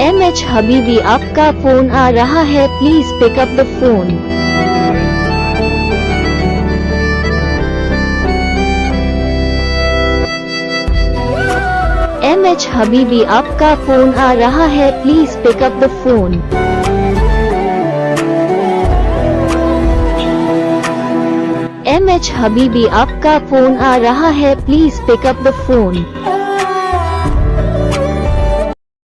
MH हबीबी आपका phone आ रहा है, please pick up the phone. MH हबीबी आपका फोन आ रहा है, please pick up the phone. MH हबीबी आपका फोन आ रहा है, please pick up the phone.